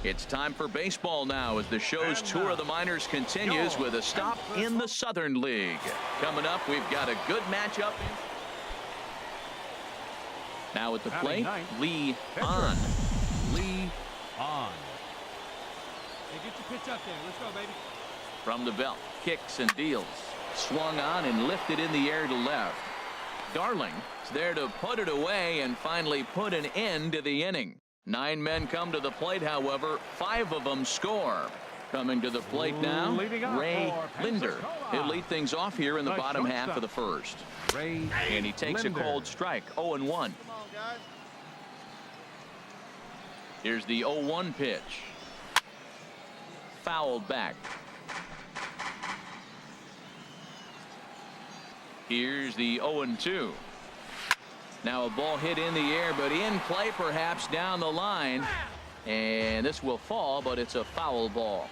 It's time for baseball now as the show's tour of the minors continues with a stop in the Southern League. Coming up, we've got a good matchup. Now at the plate, Lee on. Lee on. Hey, get your pitch up there. Let's go, baby. From the belt, kicks and deals. Swung on and lifted in the air to left. Darling is there to put it away and finally put an end to the inning. 9 men come to the plate, however, 5 of them score. Coming to the plate now, Ray Linder. He'll lead things off here in the bottom half of the first. And he takes a cold strike, 0-1. Here's the 0-1 pitch. Fouled back. Here's the 0-2. Now a ball hit in the air, but in play perhaps down the line. And this will fall, but it's a foul ball.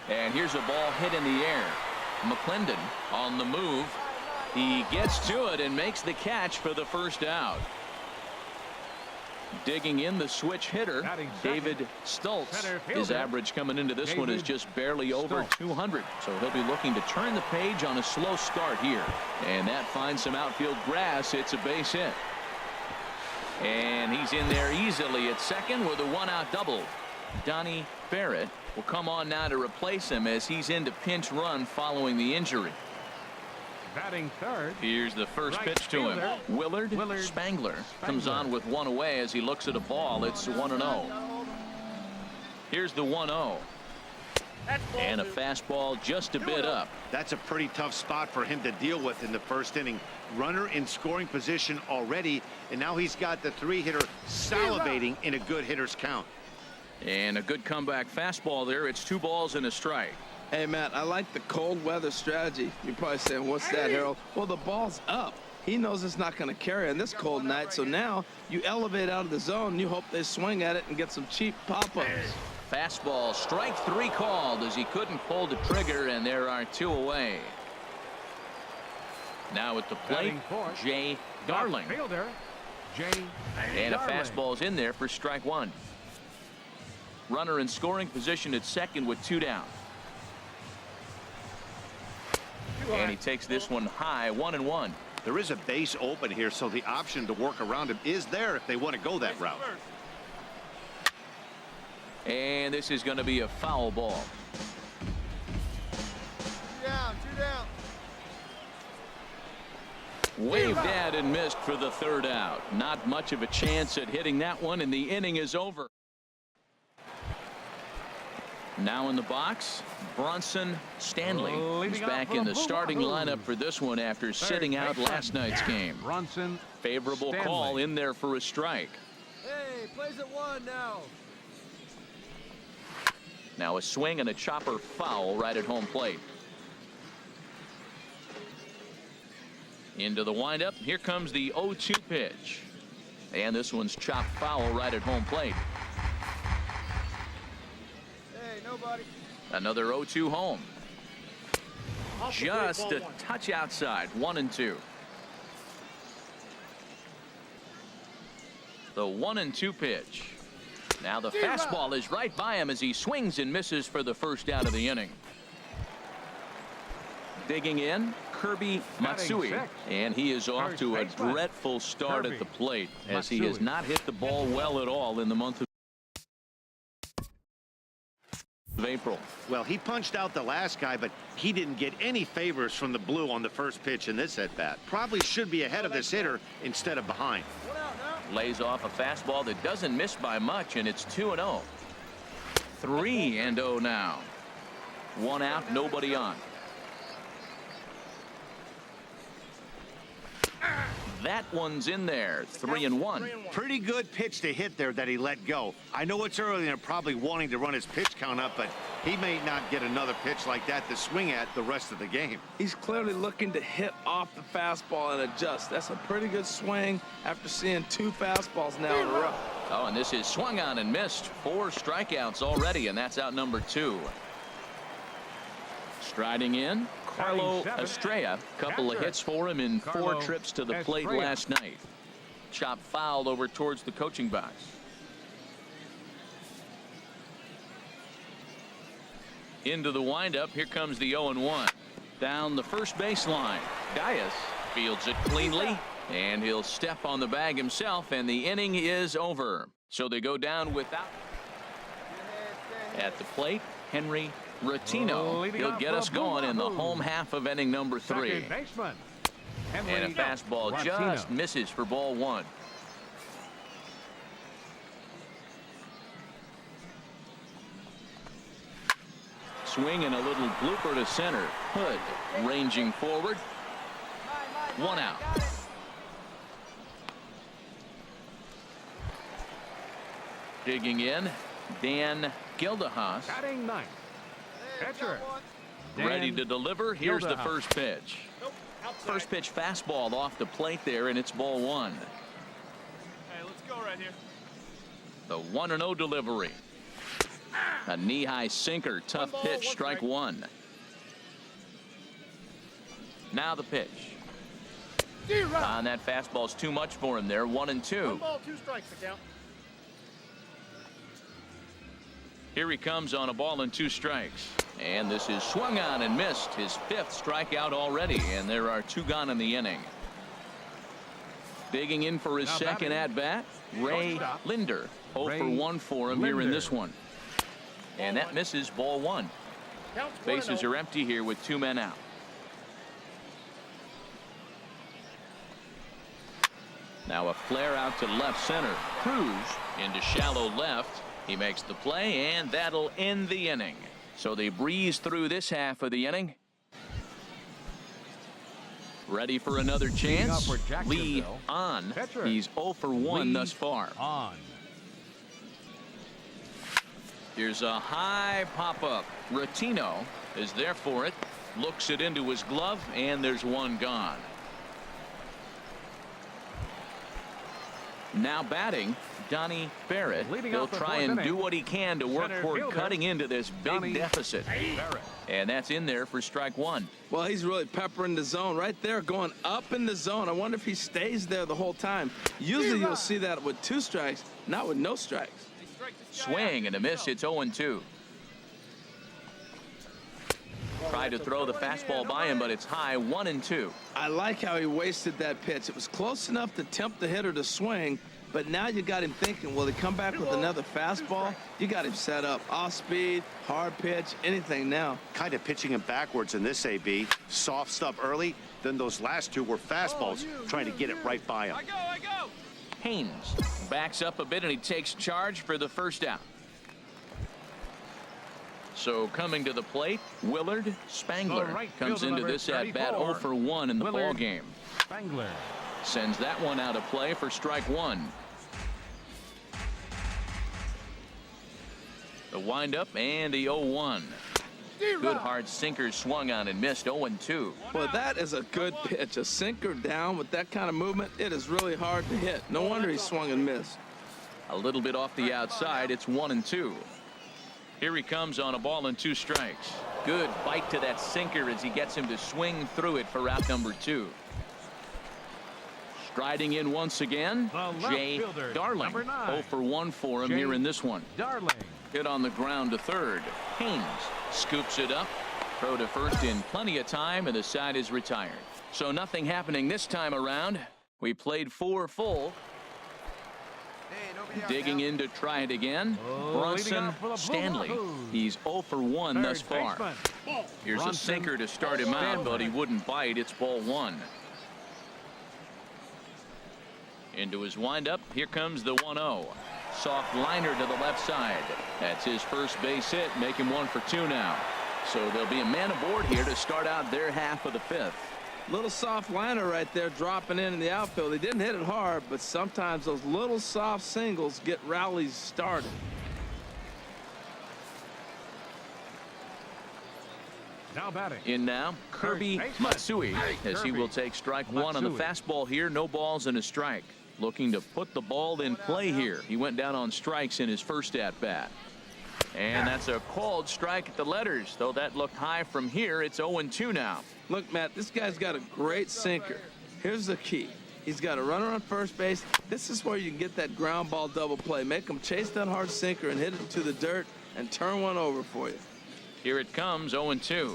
And here's a ball hit in the air. McClendon on the move. He gets to it and makes the catch for the first out. Digging in the switch hitter, David Stultz. His average coming into this one is just barely over 200. So he'll be looking to turn the page on a slow start here. And that finds some outfield grass. It's a base hit. And he's in there easily at second with a 1-out double. Donnie Barrett will come on now to replace him as he's into pinch run following the injury. Batting third. Here's the first pitch to him. Willard Spangler comes on with 1 away as he looks at a ball. It's 1-0. Here's the 1-0. And a fastball just a bit up. That's a pretty tough spot for him to deal with in the first inning. Runner in scoring position already, and now he's got the 3-hitter salivating in a good hitter's count. And a good comeback fastball there. It's 2 balls and a strike. Hey, Matt, I like the cold weather strategy. You're probably saying, what's that, Harold? Well, the ball's up. He knows it's not going to carry on this cold night, so now you elevate out of the zone. You hope they swing at it and get some cheap pop-ups. Fastball, strike 3 called as he couldn't pull the trigger, and there are 2 away. Now at the plate, Jay Darling. And a fastball's in there for strike 1. Runner in scoring position at second with 2 down. And he takes this one high, 1-1. There is a base open here, so the option to work around him is there if they want to go that route. And this is going to be a foul ball. 2 down. Waved at and missed for the 3rd out. Not much of a chance at hitting that one, and the inning is over. Now in the box, Bronson Stanley. He's back in the starting lineup for this one after sitting out last night's game. Favorable call in there for a strike. Hey, plays at 1 now. Now a swing and a chopper foul right at home plate. Into the windup. Here comes the 0-2 pitch. And this one's chopped foul right at home plate. Nobody. Another 0-2 home. Just a touch outside. 1-2. The 1-2 pitch. Now the fastball is right by him as he swings and misses for the first out of the inning. Digging in, Kirby Matsui, and he is off to a dreadful start at the plate as he has not hit the ball well at all in the month of April. Well, he punched out the last guy, but he didn't get any favors from the blue on the first pitch in this at bat. Probably should be ahead of this hitter instead of behind. Lays off a fastball that doesn't miss by much, and it's 2-0. 3-0 now. 1 out, nobody on. That one's in there. 3-1. Pretty good pitch to hit there that he let go. I know it's early and they're probably wanting to run his pitch count up, but he may not get another pitch like that to swing at the rest of the game. He's clearly looking to hit off the fastball and adjust. That's a pretty good swing after seeing 2 fastballs now in a row. Oh, and this is swung on and missed. 4 strikeouts already, and that's out number 2. Striding in, Carlo Estrella. Couple of hits for him in 4 trips to the plate last night. Chop fouled over towards the coaching box. Into the windup. Here comes the 0-1. Down the first baseline. Dias fields it cleanly, and he'll step on the bag himself, and the inning is over. So they go down without. At the plate, Henry Rotino. He'll get us going in the home half of inning number 3. And a fastball just misses for ball 1. Swing and a little blooper to center. Hood ranging forward. 1 out. Digging in, Dan Gildehas. Batting ninth. Catcher. Ready to deliver. Here's the first pitch. First pitch fastball off the plate there, and it's ball 1. Hey, let's go right here. The 1-0 delivery. A knee-high sinker. Tough pitch. Strike 1. Now the pitch. And that fastball's too much for him there. 1-2. 1 ball, 2 strikes to count. Here he comes on a ball and 2 strikes. And this is swung on and missed. His 5th strikeout already, and there are 2 gone in the inning. Digging in for his second at bat, Ray Linder. 0 for 1 for him here in this one. And that misses ball 1. Bases are empty here with 2 men out. Now a flare out to left center. Cruz into shallow left. He makes the play, and that'll end the inning. So they breeze through this half of the inning. Ready for another chance. Lee on. He's 0 for 1 thus far. On. Here's a high pop-up. Rotino is there for it. Looks it into his glove, and there's 1 gone. Now batting, Donnie Barrett. He'll try and do what he can to work toward cutting into this big deficit. And that's in there for strike 1. Well, he's really peppering the zone right there, going up in the zone. I wonder if he stays there the whole time. Usually you'll see that with 2 strikes, not with no strikes. Swing and a miss. It's 0-2. Tried to throw the fastball by him, but it's high. 1-2. I like how he wasted that pitch. It was close enough to tempt the hitter to swing, but now you got him thinking, will he come back with another fastball? You got him set up. Off speed, hard pitch, anything now. Kind of pitching him backwards in this AB. Soft stuff early, then those last 2 were fastballs, trying to get it right by him. I go. Haynes backs up a bit, and he takes charge for the first out. So coming to the plate, Willard Spangler comes into this at bat 0 for 1 in the ball game. Spangler Sends that one out of play for strike 1. The windup and the 0-1. Good hard sinker swung on and missed. 0-2. Well, that is a good pitch. A sinker down with that kind of movement, it is really hard to hit. No wonder he swung and missed. A little bit off the outside. It's 1-2. Here he comes on a ball and 2 strikes. Good bite to that sinker as he gets him to swing through it for out number 2. Striding in once again, Jay Darling. 0 for 1 for him here in this one. Darling. Hit on the ground to third. Haynes scoops it up. Throw to first in plenty of time, and the side is retired. So nothing happening this time around. We played 4 full. Digging in to try it again. Bronson Stanley. He's 0 for 1 thus far. Here's a sinker to start him out, but he wouldn't bite. It's ball 1. Into his windup. Here comes the 1-0. Soft liner to the left side. That's his first base hit. Make him 1 for 2 now. So there'll be a man aboard here to start out their half of the 5th. Little soft liner right there dropping in the outfield. He didn't hit it hard, but sometimes those little soft singles get rallies started. Now batting. In now, Kirby Matsui, as he will take strike 1 on the fastball here. No balls and a strike. Looking to put the ball in play here. He went down on strikes in his first at-bat. And that's a called strike at the letters. Though that looked high from here, it's 0-2 now. Look, Matt, this guy's got a great sinker. Here's the key. He's got a runner on first base. This is where you can get that ground ball double play. Make him chase that hard sinker and hit it to the dirt and turn one over for you. Here it comes, 0-2.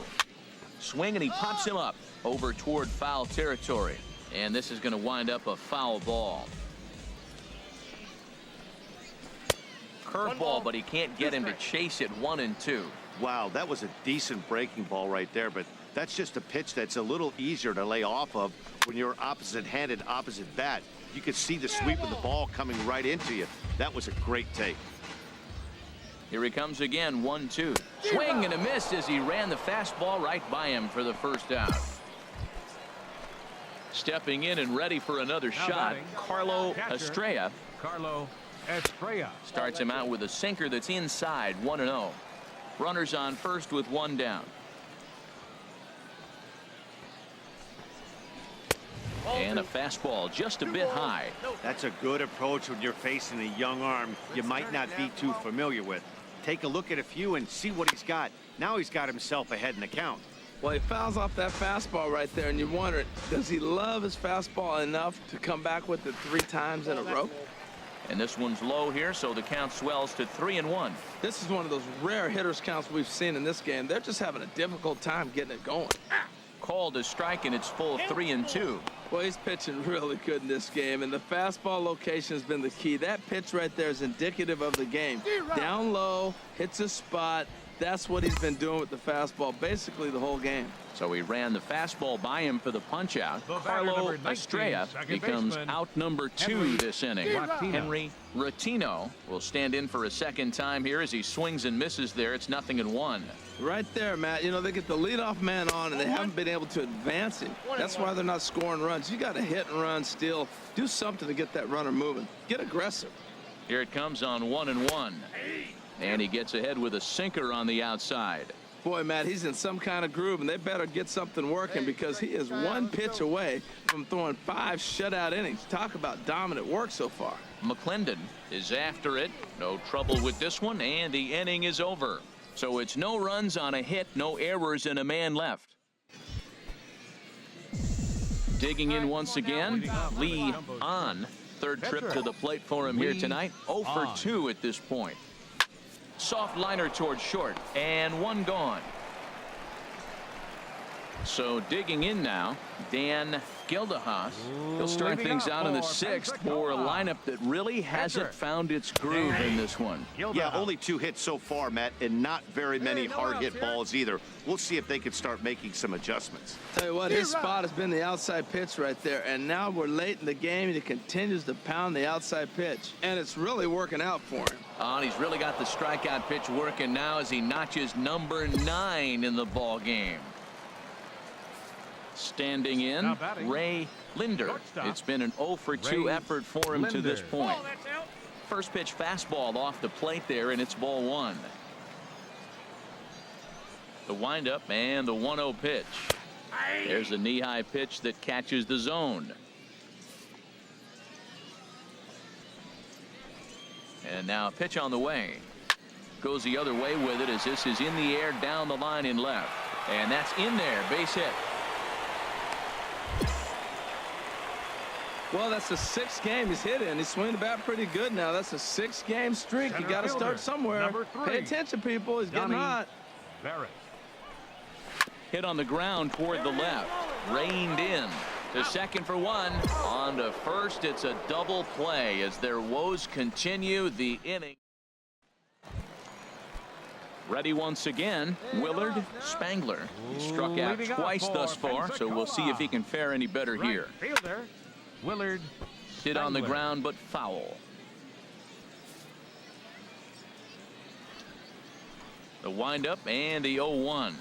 Swing, and he pops him up over toward foul territory. And this is going to wind up a foul ball. Curveball, but he can't get him to chase it. 1-2. Wow, that was a decent breaking ball right there, but that's just a pitch that's a little easier to lay off of when you're opposite-handed, opposite bat. You could see the sweep of the ball coming right into you. That was a great take. Here he comes again, 1-2. Swing and a miss as he ran the fastball right by him for the first out. Stepping in and ready for another shot, Carlo Estrella. Carlo Estrella Starts him out with a sinker that's inside, 1-0. Runners on first with one down. And a fastball just a bit high. That's a good approach when you're facing a young arm you might not be too familiar with. Take a look at a few and see what he's got. Now he's got himself ahead in the count. Well, he fouls off that fastball right there, and you wonder, does he love his fastball enough to come back with it 3 times in a row? And this one's low here, so the count swells to 3-1. This is one of those rare hitters counts we've seen in this game. They're just having a difficult time getting it going. Called a strike, and it's full 3-2. Well, he's pitching really good in this game, and the fastball location has been the key. That pitch right there is indicative of the game. Down low, hits a spot. That's what he's been doing with the fastball basically the whole game. So he ran the fastball by him for the punch out. Carlo Estrella becomes out number 2 this inning. Henry Ratino will stand in for a second time here as he swings and misses there. It's 0-1. Right there, Matt. You know, they get the leadoff man on, and they haven't been able to advance him. That's why they're not scoring runs. You got to hit and run, steal. Do something to get that runner moving. Get aggressive. Here it comes on 1-1. And he gets ahead with a sinker on the outside. Boy, Matt, he's in some kind of groove, and they better get something working because he is one pitch away from throwing 5 shutout innings. Talk about dominant work so far. McClendon is after it. No trouble with this one, and the inning is over. So it's no runs on a hit, no errors, and a man left. Digging in once again, Lee on. Third trip to the plate for him here tonight. 0 for 2 at this point. Soft liner towards short, and one gone. So digging in now, Dan Gildehaas. He'll start things out in the 6th for a lineup that really hasn't found its groove in this one. Yeah, only 2 hits so far, Matt, and not very many hard hit balls either. We'll see if they can start making some adjustments. Tell you what, his spot has been the outside pitch right there, and now we're late in the game, and he continues to pound the outside pitch, and it's really working out for him. And he's really got the strikeout pitch working now as he notches number 9 in the ball game. Standing in, Ray Linder. It's been an 0 for 2 effort for him to this point. First pitch fastball off the plate there, and it's ball 1. The windup and the 1-0 pitch. There's a knee-high pitch that catches the zone. And now a pitch on the way. Goes the other way with it as this is in the air down the line in left. And that's in there, base hit. Well, that's the 6th game he's hit in. He's swinging the bat pretty good now. That's a 6-game streak. You got to start somewhere. Pay attention, people. He's getting hot. Hit on the ground toward the left. Reined in. To second for 1. On to first. It's a double play as their woes continue the inning. Ready once again, Willard Spangler. He struck out twice thus far, so we'll see if he can fare any better here. Willard Hit on the ground, but foul. The windup and the 0-1.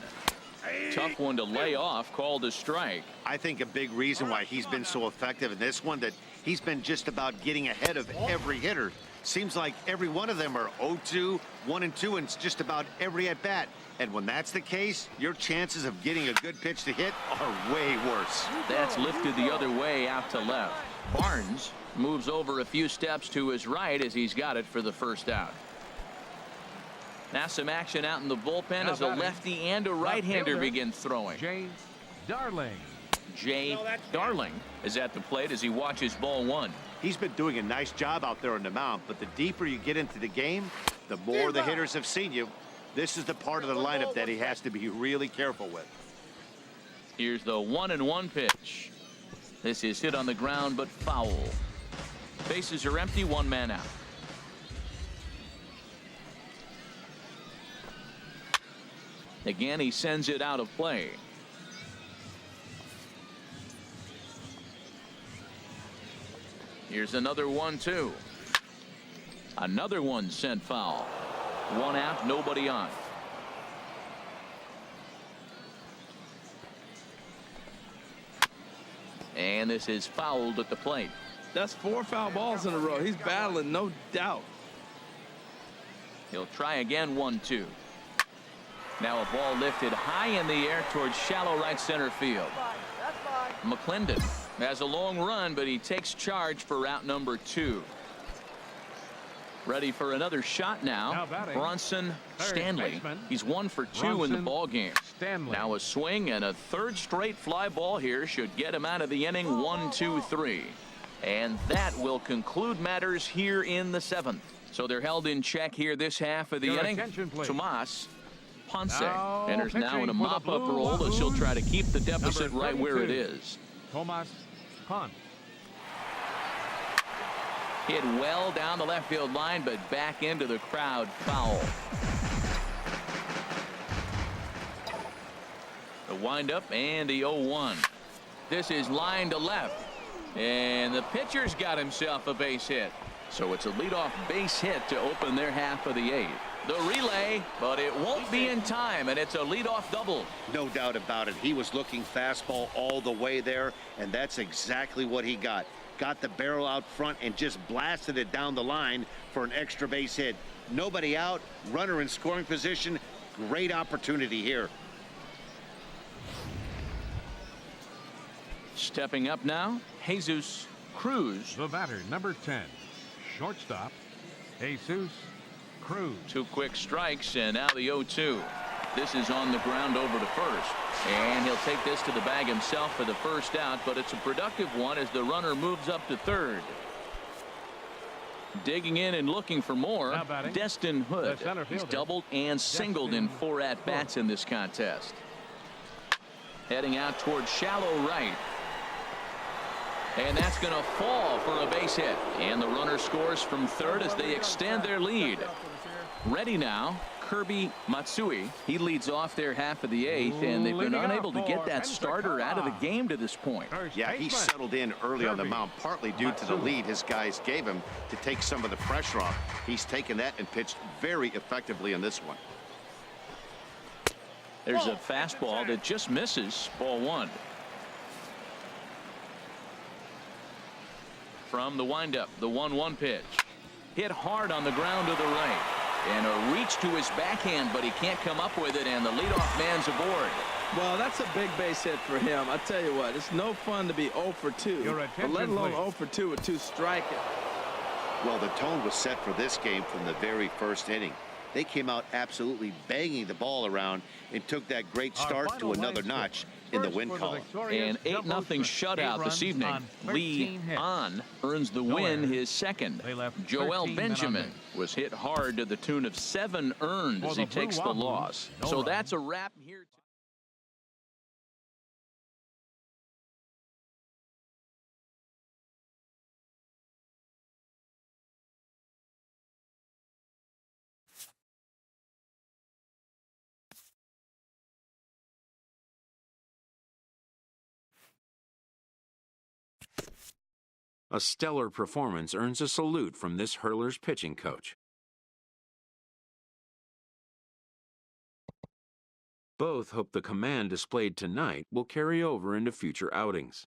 Tough one to lay off, called a strike. I think a big reason why he's been so effective in this one, that he's been just about getting ahead of every hitter. Seems like every one of them are 0-2, 1-2, and just about every at bat. And when that's the case, your chances of getting a good pitch to hit are way worse. That's lifted the other way out to left. Barnes moves over a few steps to his right as he's got it for the first out. Now some action out in the bullpen as a lefty and a right-hander begin throwing. Jay Darling. Jay Darling is at the plate as he watches ball 1. He's been doing a nice job out there on the mound, but the deeper you get into the game, the more the hitters have seen you. This is the part of the lineup that he has to be really careful with. Here's the 1-1 pitch. This is hit on the ground, but foul. Bases are empty, one man out. Again, he sends it out of play. Here's another 1-2. Another one sent foul. One out, nobody on. And this is fouled at the plate. That's 4 foul balls in a row. He's battling, no doubt. He'll try again, 1-2. Now a ball lifted high in the air towards shallow right center field. McClendon has a long run, but he takes charge for route number 2. Ready for another shot now. Bronson Stanley. He's 1 for 2 in the ball game. Now a swing and a third straight fly ball here should get him out of the inning. 1-2-3. And that will conclude matters here in the 7th. So they're held in check here this half of the inning. Tomas Ponce enters now in a mop-up role as he'll try to keep the deficit right where it is. Tomas Ponce. Hit well down the left field line, but back into the crowd. Foul. The windup and the 0-1. This is line to left. And the pitcher's got himself a base hit. So it's a leadoff base hit to open their half of the 8th. The relay, but it won't be in time, and it's a leadoff double. No doubt about it. He was looking fastball all the way there, and that's exactly what he got. Got the barrel out front and just blasted it down the line for an extra base hit. Nobody out, runner in scoring position. Great opportunity here. Stepping up now, Jesus Cruz. The batter, number 10, shortstop, Jesus Cruz. 2 quick strikes, and now the 0-2. This is on the ground over to first. And he'll take this to the bag himself for the first out, but it's a productive one as the runner moves up to third. Digging in and looking for more, Destin Hood. He's doubled and singled in 4 at-bats in this contest. Heading out towards shallow right. And that's going to fall for a base hit. And the runner scores from third as they extend their lead. Ready now, Kirby Matsui. He leads off their half of the 8th, and they've been unable to get that starter out of the game to this point. Yeah, he settled in early on the mound, partly due to the lead his guys gave him to take some of the pressure off. He's taken that and pitched very effectively in this one. There's a fastball that just misses. Ball 1. From the windup, the 1-1 pitch. Hit hard on the ground to the right. And a reach to his backhand, but he can't come up with it, and the leadoff man's aboard. Well, that's a big base hit for him. I tell you what, it's no fun to be 0 for 2, but let alone 0 for 2 with 2 striking. Well, the tone was set for this game from the very first inning. They came out absolutely banging the ball around and took that great start to another notch in the win column. An 8-0 shutout this evening. Lee An earns the win, his second. Joel Benjamin was hit hard to the tune of 7 earned as he takes the loss. So that's a wrap here. A stellar performance earns a salute from this hurler's pitching coach. Both hope the command displayed tonight will carry over into future outings.